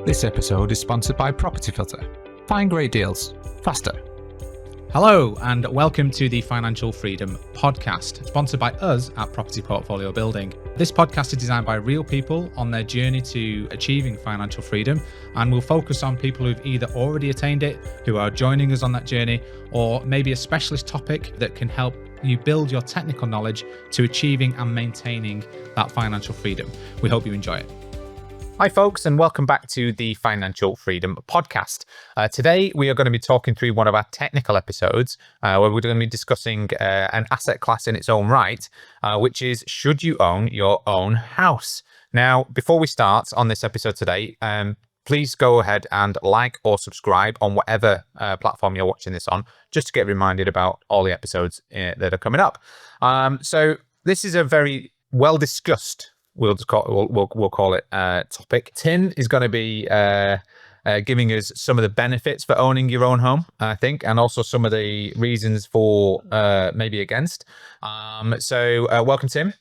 This episode is sponsored by Property Filter. Find great deals faster. Hello, and welcome to the Financial Freedom Podcast, sponsored by us at Property Portfolio Building. This podcast is designed by real people on their journey to achieving financial freedom, and we'll focus on people who've either already attained it, who are joining us on that journey, or maybe a specialist topic that can help you build your technical knowledge to achieving and maintaining that financial freedom. We hope you enjoy it. Hi folks, and welcome back to the Financial Freedom Podcast. Today we are going to be talking through one of our technical episodes where we're going to be discussing an asset class in its own right, which is should you own your own house? Now, before we start on this episode today, please go ahead and like or subscribe on whatever platform you're watching this on, just to get reminded about all the episodes that are coming up. So this is a very well discussed, we'll call it topic. Tim is going to be giving us some of the benefits for owning your own home, I think, and also some of the reasons for maybe against. So welcome, Tim.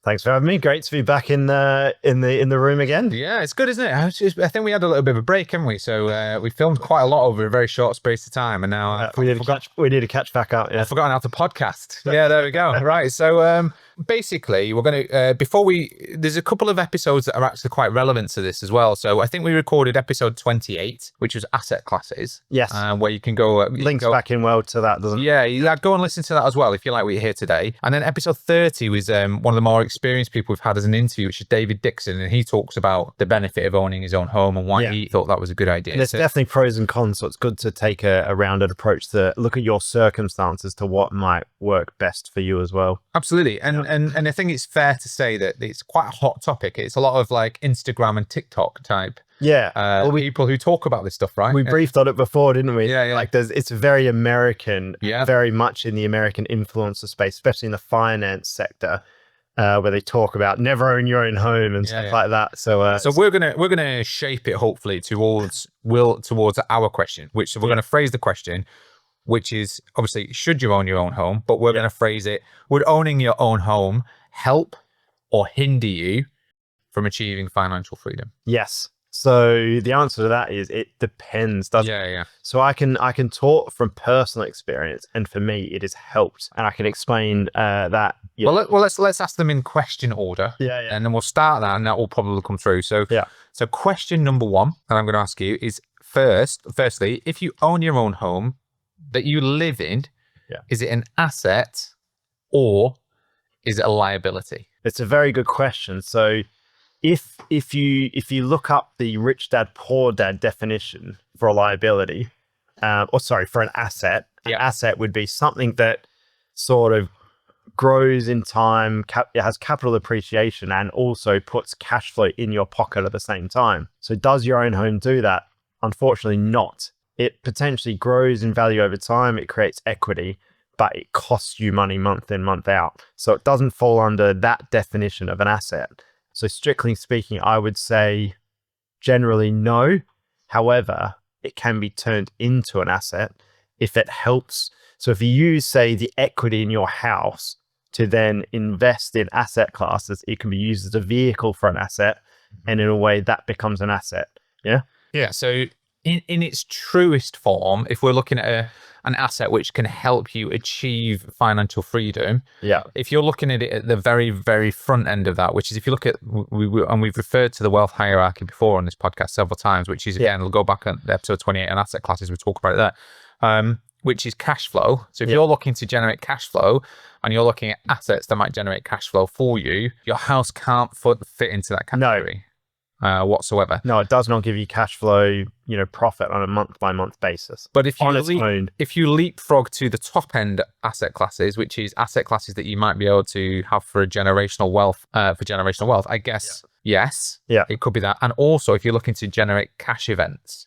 Thanks for having me. Great to be back in the room again. Yeah, it's good, isn't it? I think we had a little bit of a break, haven't we? So we filmed quite a lot over a very short space of time, and now we need to catch back up. Yeah, I've forgotten how to podcast. Yeah, there we go. Right. So basically, we're going to there's a couple of episodes that are actually quite relevant to this as well. So I think we recorded episode 28, which was asset classes. Yes. Where you can go links back in well to that, doesn't it? Yeah, go and listen to that as well if you like what you hear today. And then episode 30 was one of the more experienced people we've had as an interview, which is David Dixon, and he talks about the benefit of owning his own home and why he thought that was a good idea. And there's definitely pros and cons, so it's good to take a rounded approach to look at your circumstances to what might work best for you as well. Absolutely. And I think it's fair to say that it's quite a hot topic. It's a lot of like Instagram and TikTok type people who talk about this stuff, right? We briefed on it before, didn't we? Yeah. Like it's very American, very much in the American influencer space, especially in the finance sector. Where they talk about never own your own home and stuff like that. So we're gonna shape it hopefully towards our question, which we're gonna phrase the question, which is obviously should you own your own home, but we're gonna phrase it: would owning your own home help or hinder you from achieving financial freedom? Yes. So the answer to that is it depends, doesn't it? Yeah. So I can talk from personal experience, and for me, it has helped, and I can explain that. Well, let's ask them in question order. Yeah. And then we'll start that, and that will probably come through. So So question number one that I'm going to ask you is firstly, if you own your own home that you live in, is it an asset or is it a liability? It's a very good question. So if you look up the Rich Dad Poor Dad definition for a liability, for an asset, an asset would be something that sort of grows in time, it has capital appreciation, and also puts cash flow in your pocket at the same time. So does your own home do that? Unfortunately not. It potentially grows in value over time, it creates equity, but it costs you money month in, month out. So it doesn't fall under that definition of an asset. So strictly speaking, I would say generally no. However, it can be turned into an asset if it helps. So if you use, say, the equity in your house to then invest in asset classes, it can be used as a vehicle for an asset. And in a way that becomes an asset. Yeah. Yeah. So in its truest form, if we're looking at an asset which can help you achieve financial freedom. Yeah. If you're looking at it at the very, very front end of that, which is if you look at, we've referred to the wealth hierarchy before on this podcast several times, which is, again, we'll go back on episode 28 on asset classes, we talk about it there, which is cash flow. So if you're looking to generate cash flow and you're looking at assets that might generate cash flow for you, your house can't fit into that category. Whatsoever. No, it does not give you cash flow, profit on a month by month basis. But if you leapfrog to the top end asset classes, which is asset classes that you might be able to have for generational wealth, I guess yes, it could be that. And also, if you're looking to generate cash events,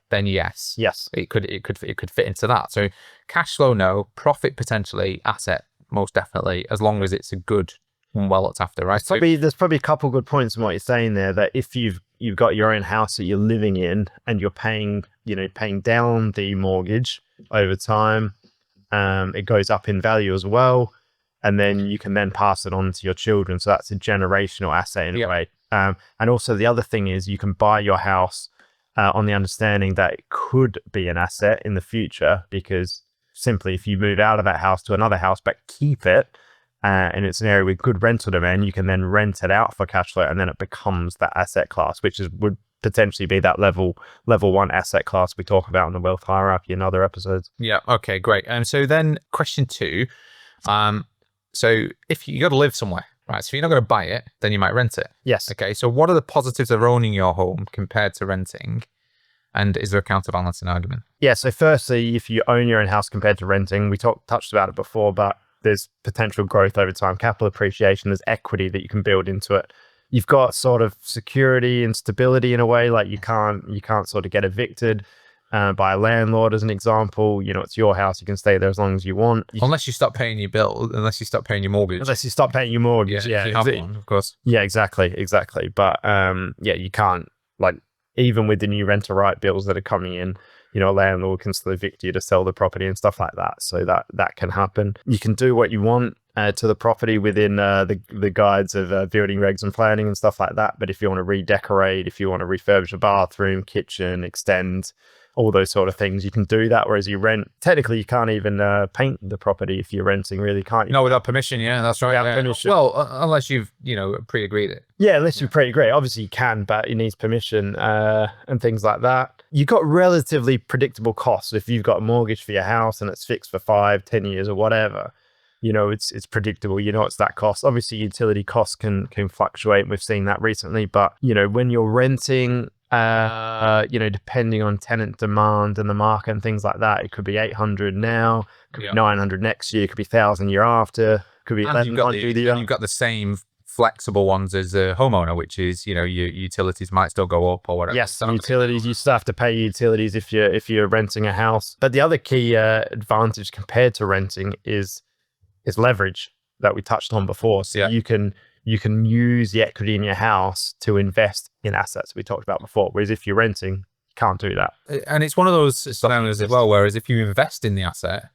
then yes, it could fit into that. So cash flow, no; profit potentially, asset most definitely, as long as it's a good. Well looked after, right? There's probably a couple good points in what you're saying there, that if you've got your own house that you're living in and you're paying down the mortgage over time, it goes up in value as well. And then you can then pass it on to your children. So that's a generational asset in a way. And also the other thing is you can buy your house on the understanding that it could be an asset in the future, because simply if you move out of that house to another house but keep it, and it's an area with good rental demand, you can then rent it out for cash flow, and then it becomes that asset class, which would potentially be that level 1 asset class we talk about in the wealth hierarchy in other episodes. Yeah. Okay, great. And so then question 2, so if you got to live somewhere, right? So if you're not going to buy it, then you might rent it. Yes. Okay. So what are the positives of owning your home compared to renting? And is there a counterbalancing argument? Yeah. So firstly, if you own your own house compared to renting, we touched about it before, but there's potential growth over time, capital appreciation, there's equity that you can build into it. You've got sort of security and stability in a way, like you can't sort of get evicted by a landlord, as an example. You know, it's your house, you can stay there as long as you want. Unless you stop paying your bill, unless you stop paying your mortgage. Unless you stop paying your mortgage, if you have one, of course. Yeah, exactly. But yeah, you can't, like, even with the new renter right bills that are coming in, you know, a landlord can still evict you to sell the property and stuff like that. So that can happen. You can do what you want to the property within the guides of building regs and planning and stuff like that. But if you want to redecorate, if you want to refurbish a bathroom, kitchen, extend, all those sort of things, you can do that. Whereas you rent, technically you can't even paint the property if you're renting, really, can't you? No, without permission. Yeah, that's right. Without permission. Well, unless you've, pre-agreed it. Yeah, unless you pre-agree. Obviously you can, but it needs permission and things like that. You've got relatively predictable costs. If you've got a mortgage for your house and it's fixed for 5-10 years or whatever, you know, it's predictable. You know, it's that cost. Obviously utility costs can fluctuate. We've seen that recently, but you know, when you're renting, depending on tenant demand and the market and things like that, it could be 800 now, could be 900 next year, could be 1,000 year after, could be 1,100 the year. You've got the same flexible ones as a homeowner, which is, you know, your utilities might still go up or whatever. Yes, some utilities, you still have to pay utilities if you're renting a house. But the other key advantage compared to renting is leverage that we touched on before. So you can use the equity in your house to invest in assets we talked about before. Whereas if you're renting, you can't do that. And it's one of those scenarios as well, whereas if you invest in the asset,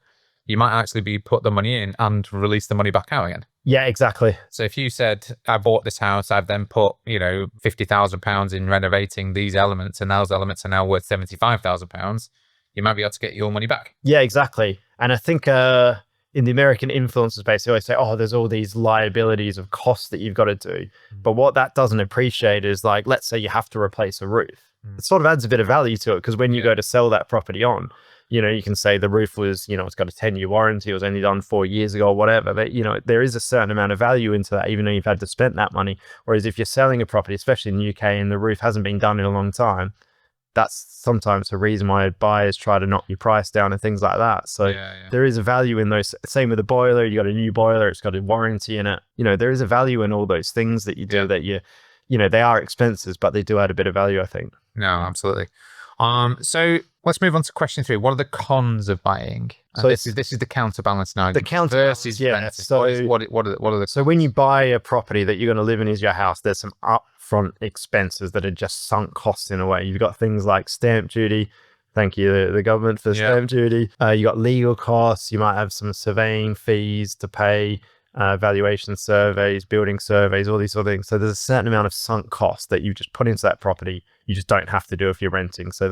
you might actually put the money in and release the money back out again. Yeah, exactly. So if you said, I bought this house, I've then put, £50,000 in renovating these elements, and those elements are now worth £75,000, you might be able to get your money back. Yeah, exactly. And I think in the American influencer space, they always say, oh, there's all these liabilities of costs that you've got to do. But what that doesn't appreciate is, like, let's say you have to replace a roof. It sort of adds a bit of value to it, because when you go to sell that property on, you know, you can say the roof was, it's got a 10-year warranty, it was only done 4 years ago or whatever. But, there is a certain amount of value into that, even though you've had to spend that money. Whereas if you're selling a property, especially in the UK, and the roof hasn't been done in a long time, that's sometimes the reason why buyers try to knock your price down and things like that. So there is a value in those. Same with the boiler. You got a new boiler, it's got a warranty in it. There is a value in all those things that you do that they are expenses, but they do add a bit of value, I think. No, absolutely. So let's move on to question 3. What are the cons of buying? So this is the counterbalance now. The counterbalance, versus yeah. renting. So what are the? So when you buy a property that you're going to live in as your house, there's some upfront expenses that are just sunk costs in a way. You've got things like stamp duty. Thank you, the government, for stamp duty. You got legal costs. You might have some surveying fees to pay. Valuation surveys, building surveys, all these sort of things. So there's a certain amount of sunk costs that you just put into that property. You just don't have to do if you're renting. So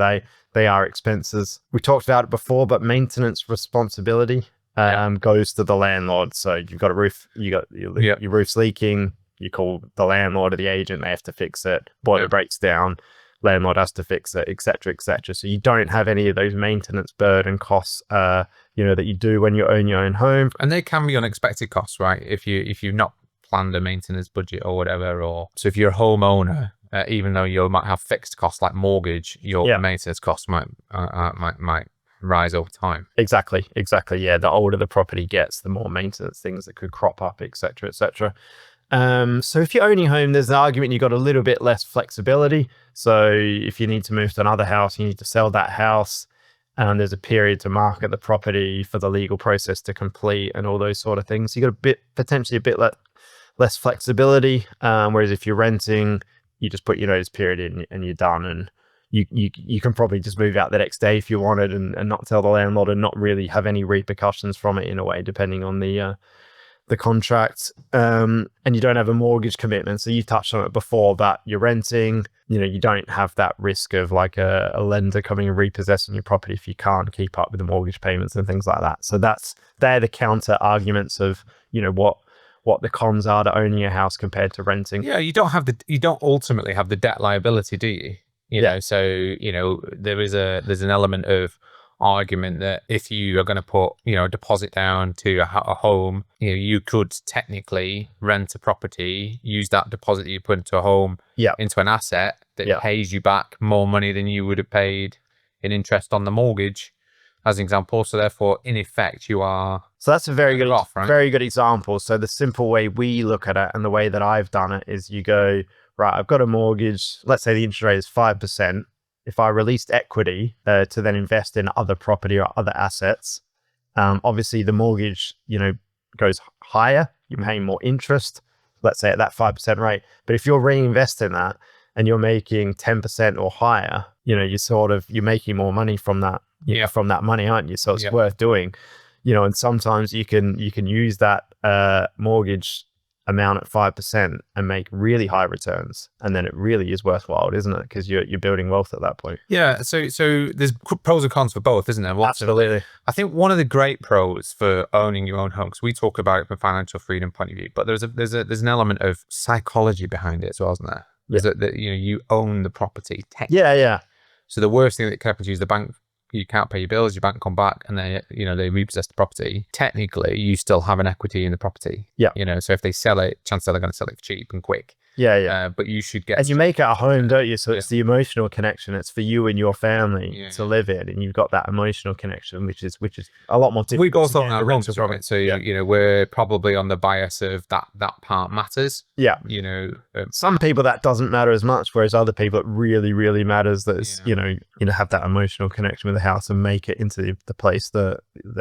they are expenses. We talked about it before, but maintenance responsibility goes to the landlord. So you've got a roof, your roof's leaking. You call the landlord or the agent. They have to fix it. Boiler breaks down. Landlord has to fix it, etc., etc. So you don't have any of those maintenance burden costs, that you do when you own your own home. And they can be unexpected costs, right? If you've not planned a maintenance budget or whatever, or so if you're a homeowner, even though you might have fixed costs like mortgage, your maintenance costs might rise over time. Exactly. Yeah, the older the property gets, the more maintenance things that could crop up, etc., etc. So if you're owning a home, there's an argument you've got a little bit less flexibility. So if you need to move to another house, you need to sell that house, and there's a period to market the property for the legal process to complete and all those sort of things. You got potentially a bit less flexibility. Whereas if you're renting, you just put your notice period in and you're done, and you can probably just move out the next day if you wanted, and not tell the landlord, and not really have any repercussions from it in a way, depending on the contract. And you don't have a mortgage commitment. So you touched on it before, that you're renting, you don't have that risk of like a lender coming and repossessing your property if you can't keep up with the mortgage payments and things like that. So they're the counter arguments of, what the cons are to owning a house compared to renting. Yeah, you don't ultimately have the debt liability, do you? So there's an element of argument that if you are going to put a deposit down to a home, you could technically rent a property, use that deposit that you put into a home into an asset that pays you back more money than you would have paid in interest on the mortgage, as an example. So therefore, in effect, you are. So that's a very good, right? Very good example. So the simple way we look at it and the way that I've done it is you go, right, I've got a mortgage. Let's say the interest rate is 5%. If I released equity to then invest in other property or other assets, obviously the mortgage, goes higher. You're paying more interest, let's say at that 5% rate. But if you're reinvesting that and you're making 10% or higher, you're making more money from that, from that money, aren't you? So it's worth doing, and sometimes you can use that there's amount at 5% and make really high returns, and then it really is worthwhile, isn't it? Because you're building wealth at that point. Yeah, so there's pros and cons for both, isn't there? Absolutely. I think one of the great pros for owning your own home, because we talk about it from a financial freedom point of view, but there's an element of psychology behind it as well, isn't there? That you own the property technically. Yeah. So the worst thing that can happen to you is the bank, you can't pay your bills, your bank come back and they repossess the property. Technically, you still have an equity in the property. Yeah. So if they sell it, chances are they're going to sell it for cheap and quick. Yeah. But you should get. And you make it a home, don't you? So it's the emotional connection. It's for you and your family to live in, and you've got that emotional connection, which is a lot more difficult. We also own our homes, right? So we're probably on the bias of that part matters. Yeah. Some people that doesn't matter as much, whereas other people it really, really matters. That it's, have that emotional connection with the house and make it into the place the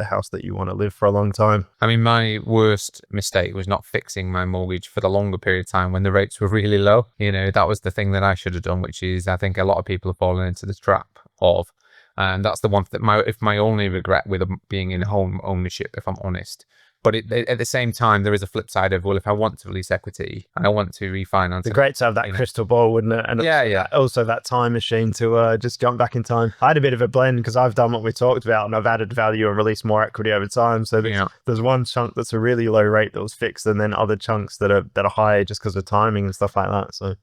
house that you want to live for a long time. I mean, my worst mistake was not fixing my mortgage for the longer period of time when the rates were really low. That was the thing that I should have done, which is I think a lot of people have fallen into the trap of, and that's the one that my only regret with being in home ownership, if I'm honest. But at the same time, there is a flip side of, well, if I want to release equity and I want to refinance, it's great to have that crystal ball, wouldn't it? And also that time machine to just jump back in time. I had a bit of a blend because I've done what we talked about and I've added value and released more equity over time. So there's one chunk that's a really low rate that was fixed, and then other chunks that are high just because of timing and stuff like that. So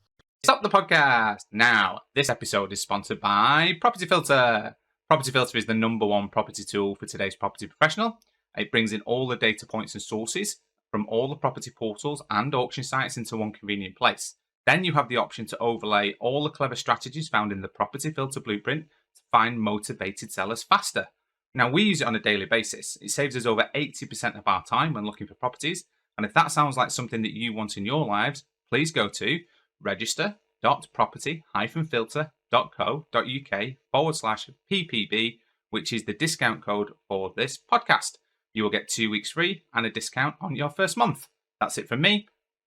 stop the podcast now. This episode is sponsored by Property Filter. Property Filter is the #1 property tool for today's property professional. It brings in all the data points and sources from all the property portals and auction sites into one convenient place. Then you have the option to overlay all the clever strategies found in the Property Filter blueprint to find motivated sellers faster. Now, we use it on a daily basis. It saves us over 80% of our time when looking for properties. And if that sounds like something that you want in your lives, please go to register.property-filter.co.uk/PPB, which is the discount code for this podcast. You will get 2 weeks free and a discount on your first month. That's it from me.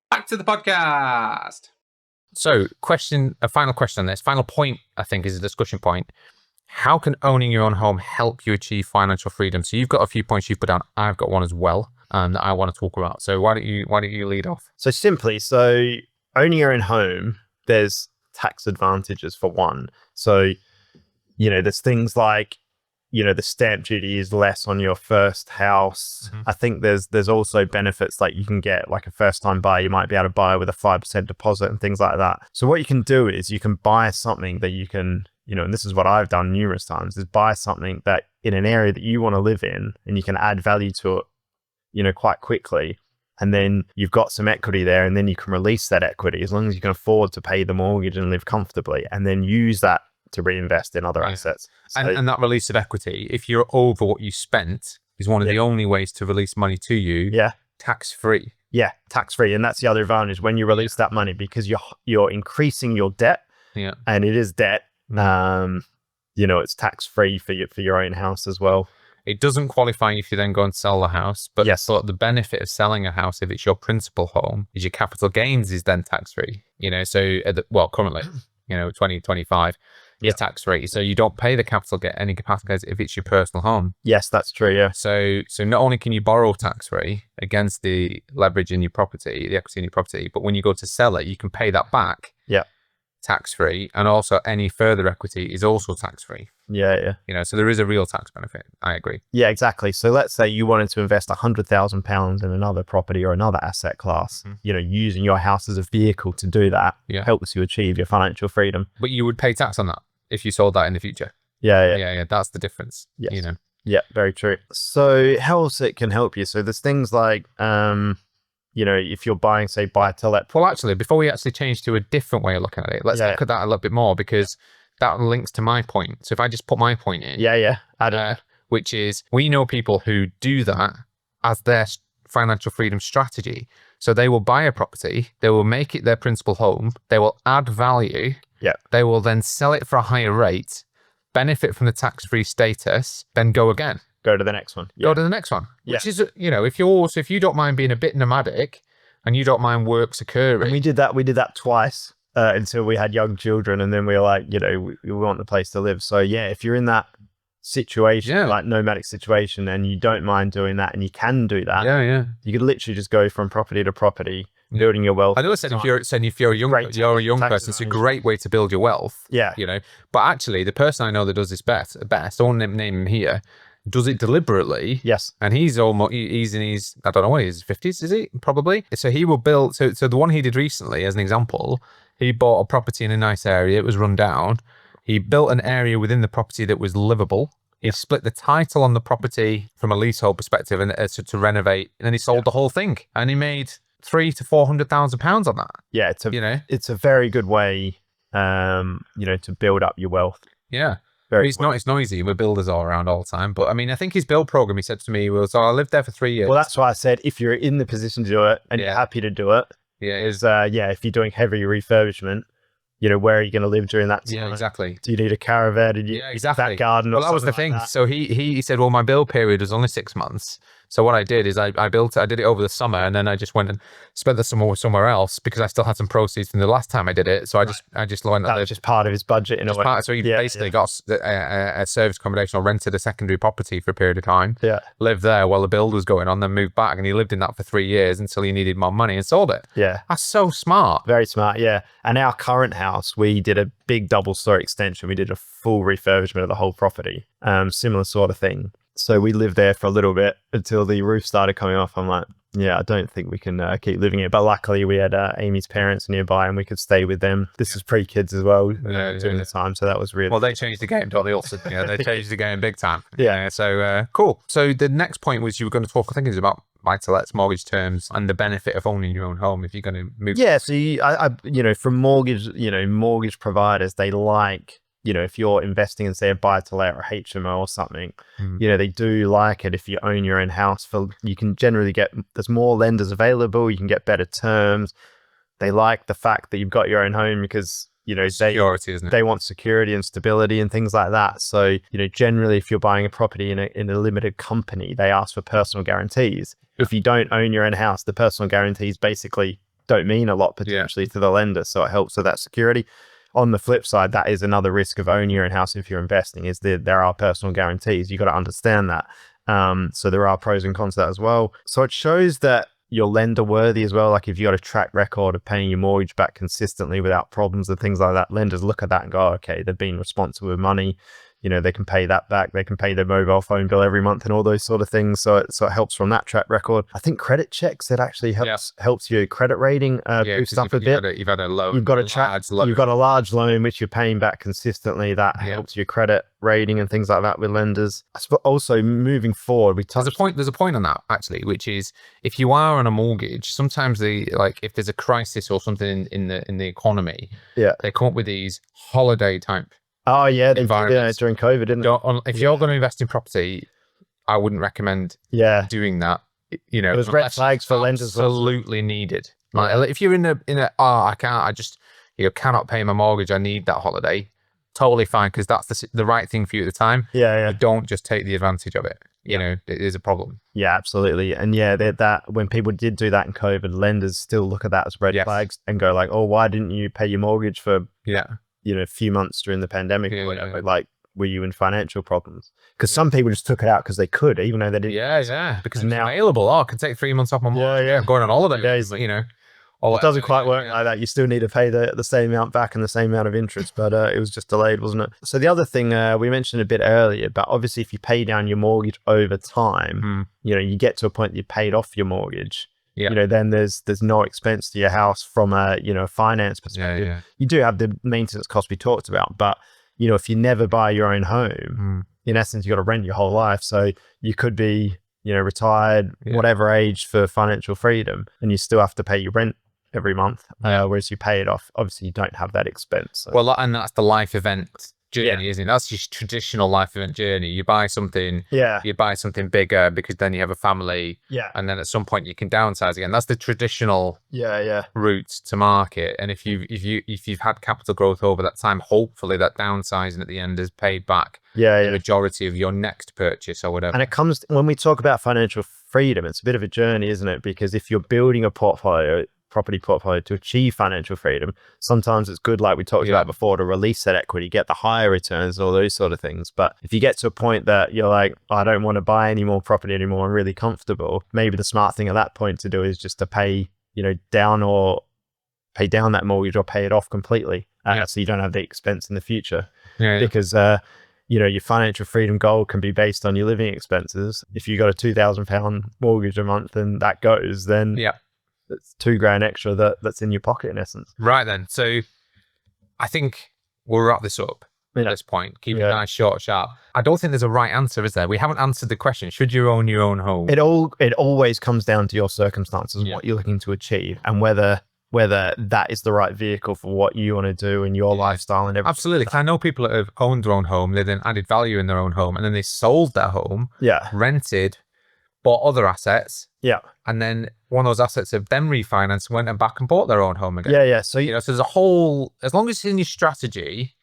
Back to the podcast. So, a final question on this. Final point, I think, is a discussion point. How can owning your own home help you achieve financial freedom? So you've got a few points you've put down. I've got one as well that I want to talk about. So why don't you lead off? So owning your own home, there's tax advantages for one. So, there's things like, the stamp duty is less on your first house. Mm-hmm. I think there's also benefits, like you can get like a first time buyer, you might be able to buy with a 5% deposit and things like that. So what you can do is you can buy something that you can, and this is what I've done numerous times, is buy something that in an area that you want to live in and you can add value to it, quite quickly. And then you've got some equity there, and then you can release that equity as long as you can afford to pay the mortgage and live comfortably, and then use that to reinvest in other assets. So, and that release of equity, if you're over what you spent, is one of the only ways to release money to you. Tax-free. Yeah, tax-free. And that's the other advantage when you release that money, because you're increasing your debt. Yeah. And it is debt. It's tax-free for your own house as well. It doesn't qualify if you then go and sell the house, but the benefit of selling a house, if it's your principal home, is your capital gains is then tax-free. Currently, 2025. Is tax-free, so you don't pay any capital gains if it's your personal home. Yes, that's true. Yeah. So not only can you borrow tax-free against the leverage in your property, the equity in your property, but when you go to sell it, you can pay that back. Yeah. tax-free, and also any further equity is also tax-free. Yeah. So there is a real tax benefit. I agree. Yeah, exactly. So let's say you wanted to invest £100,000 in another property or another asset class, using your house as a vehicle to do that helps you achieve your financial freedom. But you would pay tax on that if you sold that in the future. Yeah. That's the difference. Yes. Yeah, very true. So how else it can help you? So there's things like, if you're buying, say, buy-to-let. Well, actually, before we actually change to a different way of looking at it, let's look at that a little bit more, because that links to my point. So if I just put my point in, which is we know people who do that as their financial freedom strategy. So they will buy a property, they will make it their principal home, they will add value, they will then sell it for a higher rate, benefit from the tax-free status, then go again. Go to the next one. Go to the next one. Which is, if you don't mind being a bit nomadic and you don't mind works occurring. And we did that twice until we had young children, and then we were like, we want the place to live. So yeah, if you're in that situation, like nomadic situation, and you don't mind doing that, and you can do that, you could literally just go from property to property, building your wealth. I know I said if you're a young person, it's a great way to build your wealth. But actually, the person I know that does this best, I won't name him here, does it deliberately. Yes. And he's in his, I don't know what, his 50s, is he? Probably. So he will build, so the one he did recently, as an example, he bought a property in a nice area, it was run down. He built an area within the property that was livable. He split the title on the property from a leasehold perspective and to renovate, and then he sold the whole thing. And he made £300,000 to £400,000 on that. Yeah, it's a very good way, to build up your wealth. Yeah. It's noisy. We're builders all around all the time. But I mean, I think his build program, he said to me, was, I lived there for 3 years. Well, that's why I said, if you're in the position to do it and you're happy to do it, if you're doing heavy refurbishment, where are you going to live during that time? Yeah, exactly. Do you need a caravan? Exactly. That garden? Well, that was the thing. So he said, well, my build period was only 6 months. So what I did is I did it over the summer, and then I just went and spent the summer somewhere else because I still had some proceeds from the last time I did it. So I just learned that was just part of his budget in a way. So he basically got a service accommodation or rented a secondary property for a period of time. Lived there while the build was going on, then moved back, and he lived in that for 3 years until he needed more money and sold it. That's so smart. Very smart. And our current house, we did a big double-story extension. We did a full refurbishment of the whole property. Similar sort of thing. So we lived there for a little bit until the roof started coming off. I'm like, I don't think we can keep living it. But luckily we had Amy's parents nearby and we could stay with them. This was pre-kids as well during the time. So that was really... Well, they changed the game, don't they also? They changed the game big time. So cool. So the next point was you were going to talk, I think it was about buy-to-lets, mortgage terms, and the benefit of owning your own home if you're going to move. So from mortgage providers, they like... if you're investing in, say, a buy-to-let or HMO or something, they do like it if you own your own house. You can generally there's more lenders available, you can get better terms. They like the fact that you've got your own home because, security, isn't it? They want security and stability and things like that. So, generally, if you're buying a property in a limited company, they ask for personal guarantees. If you don't own your own house, the personal guarantees basically don't mean a lot potentially to the lender. So it helps with that security. On the flip side, that is another risk of owning your own house if you're investing, is that there are personal guarantees. You got to understand that. So there are pros and cons to that as well. So it shows that you're lender worthy as well. Like if you got a track record of paying your mortgage back consistently without problems and things like that, lenders look at that and go, okay, they've been responsible with money. They can pay that back. They can pay their mobile phone bill every month and all those sort of things. So it helps from that track record. I think credit checks, it actually helps your credit rating boost up a bit. You've had a loan. You've got a large loan which you're paying back consistently. That helps your credit rating and things like that with lenders. Also, moving forward, there's a point on that actually, which is if you are on a mortgage, sometimes if there's a crisis or something in the economy, they come up with these holiday type. Oh yeah, during COVID, didn't it? If you're going to invest in property, I wouldn't recommend doing that. It was red flags for lenders. Absolutely needed. Like if you're in I cannot pay my mortgage, I need that holiday. Totally fine, because that's the right thing for you at the time. But don't just take the advantage of it. It is a problem. Yeah, absolutely. And that when people did do that in COVID, lenders still look at that as red flags and go like, oh, why didn't you pay your mortgage for a few months during the pandemic or whatever? Like, were you in financial problems? Because some people just took it out because they could, even though they didn't. Because now it's available. I can take 3 months off my mortgage. I'm going on holiday. Or It doesn't whatever, quite yeah, work yeah. like that. You still need to pay the same amount back and the same amount of interest, but it was just delayed, wasn't it? So the other thing we mentioned a bit earlier, but obviously if you pay down your mortgage over time, you get to a point that you paid off your mortgage. Yeah. Then there's no expense to your house from a finance perspective. Yeah. You do have the maintenance cost we talked about, but if you never buy your own home, in essence, you got to rent your whole life. So you could be retired, whatever age, for financial freedom, and you still have to pay your rent every month, whereas you pay it off. Obviously, you don't have that expense. So. Well, and that's the life event journey, isn't it? That's just traditional life event journey. You buy something, you buy something bigger because then you have a family, and then at some point you can downsize again. That's the traditional route to market. And if you've had capital growth over that time, hopefully that downsizing at the end is paid back the majority of your next purchase or whatever. And it comes, when we talk about financial freedom, it's a bit of a journey, isn't it? Because if you're building a property portfolio to achieve financial freedom, sometimes it's good, like we talked about before, to release that equity, get the higher returns, all those sort of things. But if you get to a point that you're like, I don't want to buy any more property anymore, I'm really comfortable, maybe the smart thing at that point to do is just to pay down that mortgage or pay it off completely, so you don't have the expense in the future. Because your financial freedom goal can be based on your living expenses. If you got a £2,000 mortgage a month and that goes, then it's $2,000 extra that's in your pocket, in essence. Right then. So I think we'll wrap this up at this point. Keep it nice, short, sharp. I don't think there's a right answer, is there? We haven't answered the question. Should you own your own home? It always comes down to your circumstances and what you're looking to achieve, and whether that is the right vehicle for what you want to do and your lifestyle and everything. Absolutely. Because I know people that have owned their own home, they then added value in their own home, and then they sold their home, rented, bought other assets, and then one of those assets have then refinanced, went and back and bought their own home again. So so there's a whole, as long as it's in your strategy,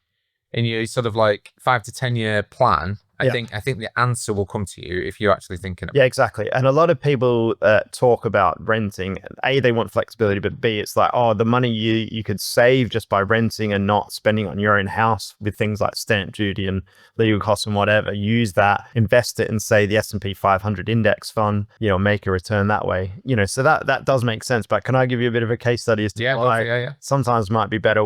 in your sort of like 5 to 10 year plan, I think the answer will come to you if you're actually thinking about it. Exactly. And a lot of people talk about renting. A, they want flexibility, but B, it's like, the money you could save just by renting and not spending on your own house with things like stamp duty and legal costs and whatever, use that, invest it in, say, the S&P 500 index fund, make a return that way. So that does make sense. But can I give you a bit of a case study as to why sometimes might be better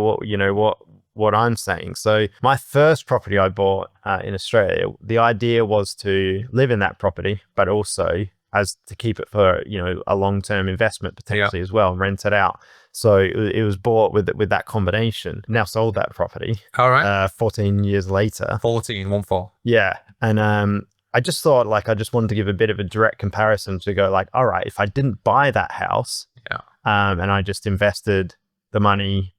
what I'm saying? So my first property I bought in Australia, the idea was to live in that property, but also as to keep it for, a long-term investment potentially as well, rent it out. So it was bought with that combination. Now sold that property. All right. 14 years later. 14. Yeah. And I just thought, I just wanted to give a bit of a direct comparison to go all right, if I didn't buy that house, and I just invested the money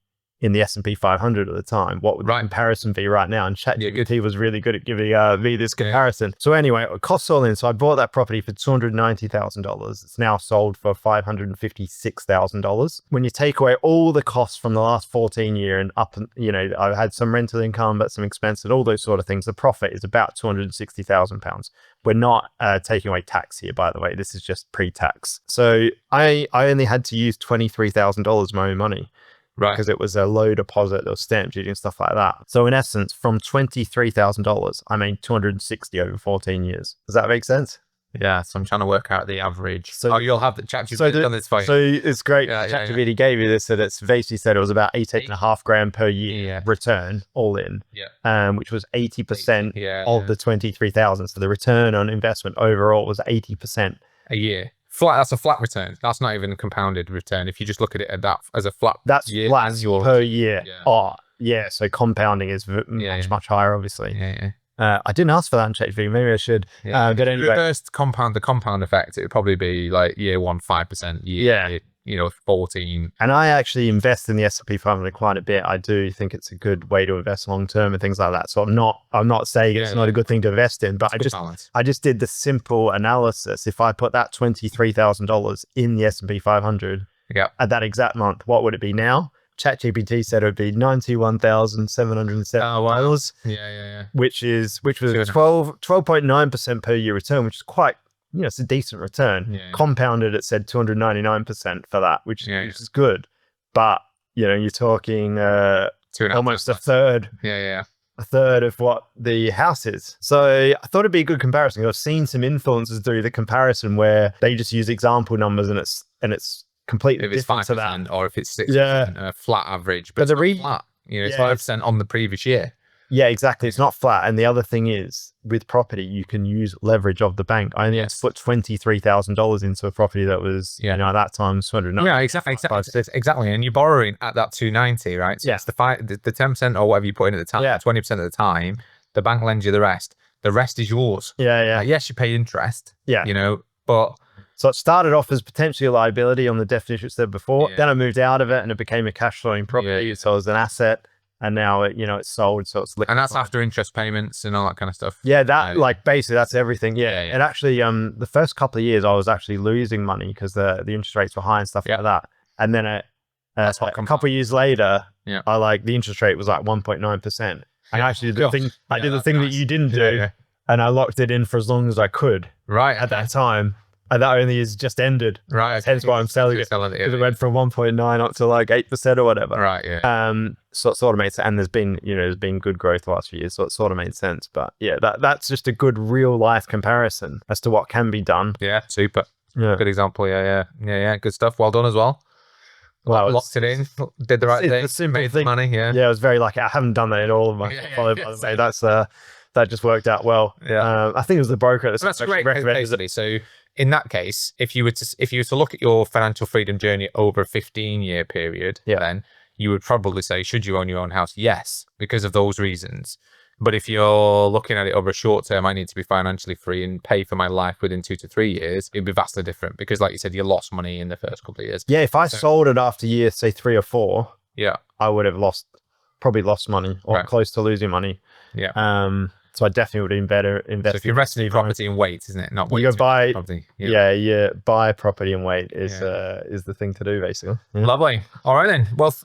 in the S&P 500 at the time, what would the comparison be right now? And ChatGPT was really good at giving me this comparison. So anyway, it costs all in. So I bought that property for $290,000. It's now sold for $556,000. When you take away all the costs from the last 14 years and up, I've had some rental income, but some expense and all those sort of things, the profit is about £260,000. We're not taking away tax here, by the way. This is just pre-tax. So I only had to use $23,000 of my own money. Because it was a low deposit or stamp duty and stuff like that. So in essence, from $23,000, I made $260 over 14 years. Does that make sense? Yeah. So I'm trying to work out the average. So you'll have the ChatGPT done this for you. So it's great. ChatGPT gave you this, and it's basically said it was about $18,500 per year return all in. Which was 80% of the 23,000. So the return on investment overall was 80% a year. Flat. That's a flat return. That's not even a compounded return. If you just look at it at that as a flat, that's flat per year. So compounding is much higher, obviously. I didn't ask for that in ChatGPT. Maybe I should. But anyway, reversed the compound effect, it would probably be like year 1, 5%. Year 14. And I actually invest in the S&P 500 quite a bit. I do think it's a good way to invest long term and things like that. So I'm not saying it's not a good thing to invest in, but I just did the simple analysis. If I put that $23,000 in the S&P 500 at that exact month, what would it be now? ChatGPT said it would be $91,707. Which was 12.9% per year return, which is quite, it's a decent return. Compounded, it said 299% for that, which is good. But, you're talking almost a third. A third of what the house is. So I thought it'd be a good comparison. I've seen some influencers do the comparison where they just use example numbers and it's completely if it's different 5% to that. or if it's 6%, Yeah. a flat average, But but the it's not flat. You know, it's Yeah, 5% on the previous year. Yeah, exactly. It's not flat. And the other thing is, with property, you can use leverage of the bank. I only had to put $23,000 into a property that was, at that time, Yeah, exactly. And you're borrowing at that 290, right? So it's the 10% or whatever you put in at the time, 20% of the time, the bank lends you the rest. The rest is yours. Yeah. Yes, you pay interest. Yeah. But so it started off as potentially a liability on the definition it said before. Then I moved out of it and it became a cash flowing property. So it was an asset. And now it's sold, so it's liquid. And that's after interest payments and all that kind of stuff. Yeah, basically that's everything. Yeah. And actually, the first couple of years I was actually losing money because the interest rates were high and stuff like that. And then a couple of years later, the interest rate was like 1.9%. I actually did the thing. I did the thing that you didn't do, and I locked it in for as long as I could. Right at that time. And that only has just ended. Right. Hence why I'm selling it. Because it went from 1.9 up to like 8% or whatever. Right. Yeah. So it sort of made sense. And there's been good growth the last few years. So it sort of made sense. But yeah, that's just a good real life comparison as to what can be done. Yeah. Super. Yeah. Good example. Yeah. Good stuff. Well done as well. Well, locked it in, did the right thing, made the money. Yeah. Yeah. I was very lucky. I haven't done that in all of my portfolio, by the way. That's that just worked out well. Yeah. I think it was the broker that's great. Basically. So in that case, if you were to look at your financial freedom journey over a 15-year period, then you would probably say, should you own your own house? Yes, because of those reasons. But if you're looking at it over a short term, I need to be financially free and pay for my life within 2 to 3 years, it'd be vastly different because, like you said, you lost money in the first couple of years. Yeah, if I sold it after year, say 3 or 4, I would have probably lost money or close to losing money. Yeah. So I definitely would have been better invested. So if you're resting property and wait, isn't it? Not wait. You go buy property. Buy property and wait is the thing to do, basically. Yeah. Lovely. All right then. Well,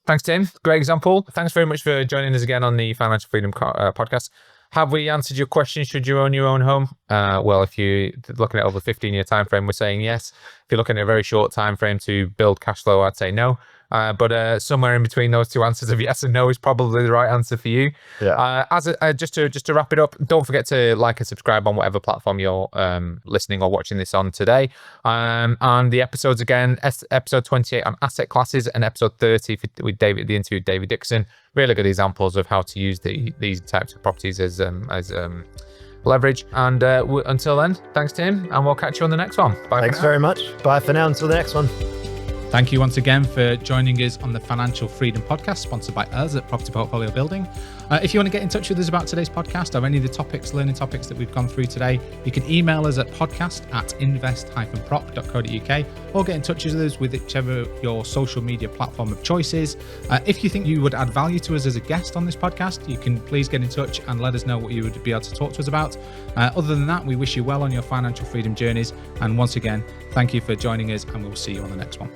thanks, Tim. Great example. Thanks very much for joining us again on the Financial Freedom podcast. Have we answered your question? Should you own your own home? Well, if you're looking at over a 15-year time frame, we're saying yes. If you're looking at a very short time frame to build cash flow, I'd say no. But somewhere in between those two answers of yes and no is probably the right answer for you. Yeah. Just to wrap it up, don't forget to like and subscribe on whatever platform you're listening or watching this on today. And the episodes again, episode 28 on asset classes and episode 30 with the interview with David Dixon. Really good examples of how to use these types of properties as leverage. And until then, thanks, Tim, and we'll catch you on the next one. Bye. Thanks very much. Bye for now. Until the next one. Thank you once again for joining us on the Financial Freedom Podcast, sponsored by us at Property Portfolio Building. If you want to get in touch with us about today's podcast or any of the learning topics that we've gone through today, you can email us at podcast@invest-prop.co.uk or get in touch with us with whichever your social media platform of choice is. If you think you would add value to us as a guest on this podcast, you can please get in touch and let us know what you would be able to talk to us about. Other than that, we wish you well on your financial freedom journeys. And once again, thank you for joining us, and we'll see you on the next one.